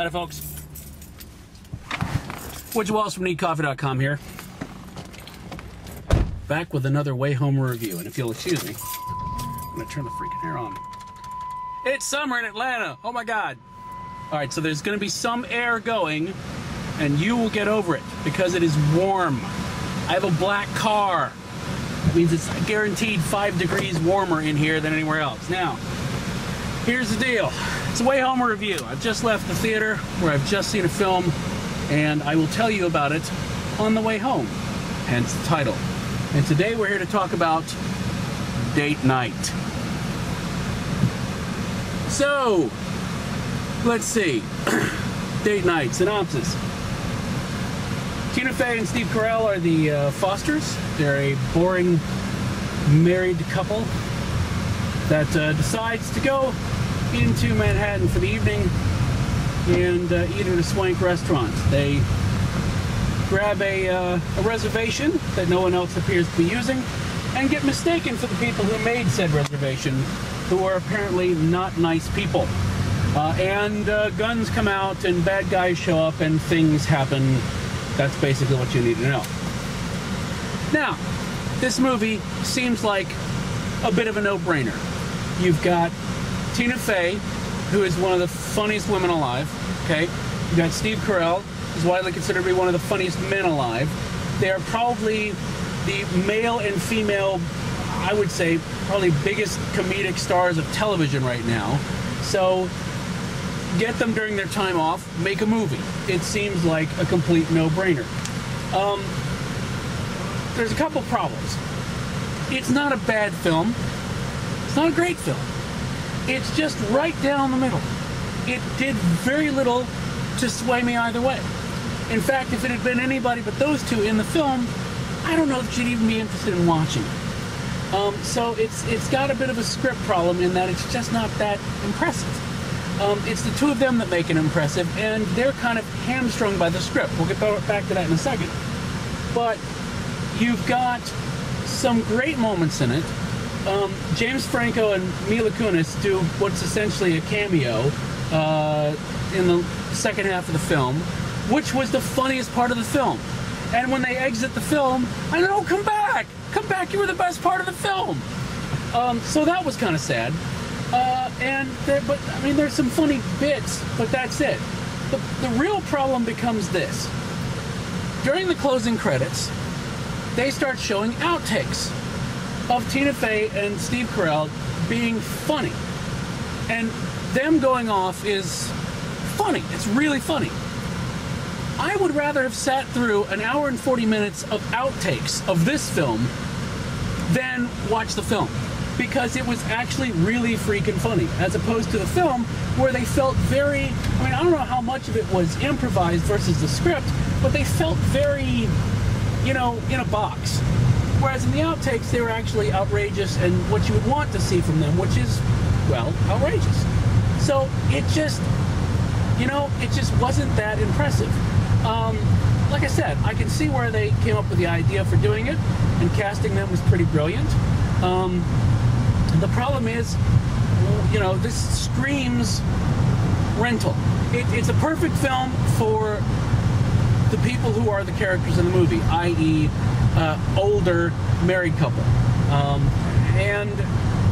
Hi, folks. Woodge Walls from NeedCoffee.com here. Back with another Wayhomer review. And if you'll excuse me, I'm going to turn the freaking air on. It's summer in Atlanta. Oh my God. All right, so there's going to be some air going, and you will get over it because it is warm. I have a black car. That means it's guaranteed 5 degrees warmer in here than anywhere else. Now, here's the deal. It's a Wayhomer review. I've just left the theater where I've just seen a film, and I will tell you about it on the way home, hence the title. And today we're here to talk about date night. So, let's see. Date night, synopsis. Tina Fey and Steve Carell are the Fosters. They're a boring married couple that decides to go into Manhattan for the evening and eat at a swank restaurant. They grab a reservation that no one else appears to be using and get mistaken for the people who made said reservation, who are apparently not nice people. And guns come out and bad guys show up and things happen. That's basically what you need to know. Now, this movie seems like a bit of a no-brainer. You've got Tina Fey, who is one of the funniest women alive, okay? You've got Steve Carell, who's widely considered to be one of the funniest men alive. They're probably the male and female, I would say, probably biggest comedic stars of television right now. So, get them during their time off, make a movie. It seems like a complete no-brainer. There's a couple problems. It's not a bad film. It's not a great film. It's just right down the middle. It did very little to sway me either way. In fact, if it had been anybody but those two in the film, I don't know if you'd even be interested in watching it. So it's got a bit of a script problem in that it's just not that impressive. It's the two of them that make it impressive, and they're kind of hamstrung by the script. We'll get back to that in a second. But you've got some great moments in it. James Franco and Mila Kunis do what's essentially a cameo in the second half of the film, which was the funniest part of the film. And when they exit the film, I know, come back! Come back, you were the best part of the film! So that was kind of sad. But I mean, there's some funny bits, but that's it. The real problem becomes this. During the closing credits, they start showing outtakes of Tina Fey and Steve Carell being funny. And them going off is funny. It's really funny. I would rather have sat through an hour and 40 minutes of outtakes of this film than watch the film, because it was actually really freaking funny, as opposed to the film where they felt very, I mean, I don't know how much of it was improvised versus the script, but they felt very, you know, in a box. Whereas in the outtakes, they were actually outrageous and what you would want to see from them, which is, well, outrageous. So it just, you know, it just wasn't that impressive. Like I said, I can see where they came up with the idea for doing it, and casting them was pretty brilliant. The problem is, you know, this screams rental. It's a perfect film for the people who are the characters in the movie, i.e., older married couple. And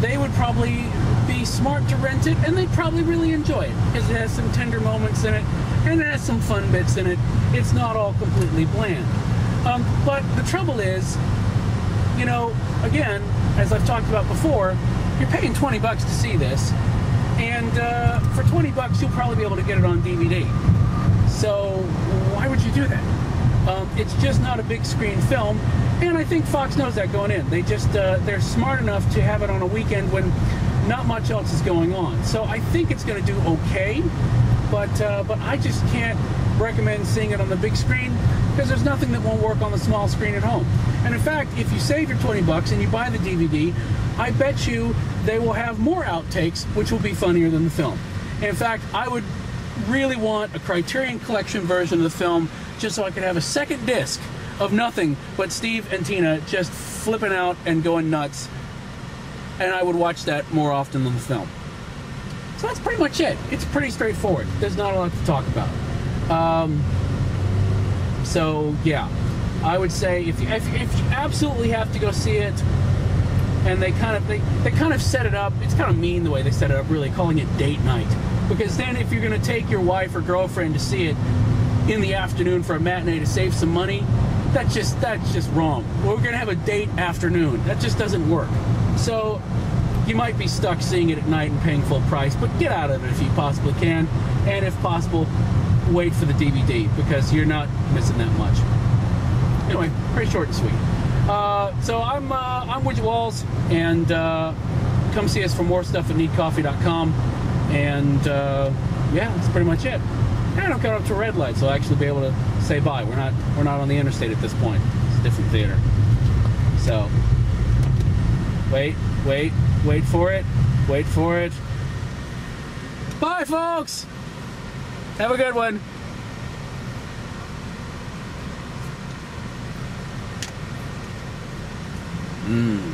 they would probably be smart to rent it, and they'd probably really enjoy it, because it has some tender moments in it, and it has some fun bits in it. It's not all completely bland. But the trouble is, you know, again, as I've talked about before, you're paying 20 bucks to see this, and for 20 bucks you'll probably be able to get it on DVD. So why would you do that? It's just not a big screen film, and I think Fox knows that going in. They just they're smart enough to have it on a weekend when not much else is going on. So I think it's going to do okay, but I just can't recommend seeing it on the big screen, because there's nothing that won't work on the small screen at home. And in fact, if you save your 20 bucks and you buy the DVD, I bet you they will have more outtakes, which will be funnier than the film. In fact, I would really want a Criterion Collection version of the film, just so I could have a second disc of nothing but Steve and Tina just flipping out and going nuts, and I would watch that more often than the film. So that's pretty much it. It's pretty straightforward. There's not a lot to talk about. So yeah, I would say if you absolutely have to go see it, and they kind of set it up. It's kind of mean the way they set it up, really, calling it date night. Because then if you're going to take your wife or girlfriend to see it in the afternoon for a matinee to save some money, that's just wrong. We're going to have a date afternoon. That just doesn't work. So you might be stuck seeing it at night and paying full price, but get out of it if you possibly can. And if possible, wait for the DVD, because you're not missing that much. Anyway, pretty short and sweet. So I'm Widget Walls, and come see us for more stuff at needcoffee.com. And yeah, that's pretty much it. And I'm coming up to a red light, so I'll actually be able to say bye. We're not on the interstate at this point. It's a different theater. So wait for it. Wait for it. Bye, folks. Have a good one. Mmm.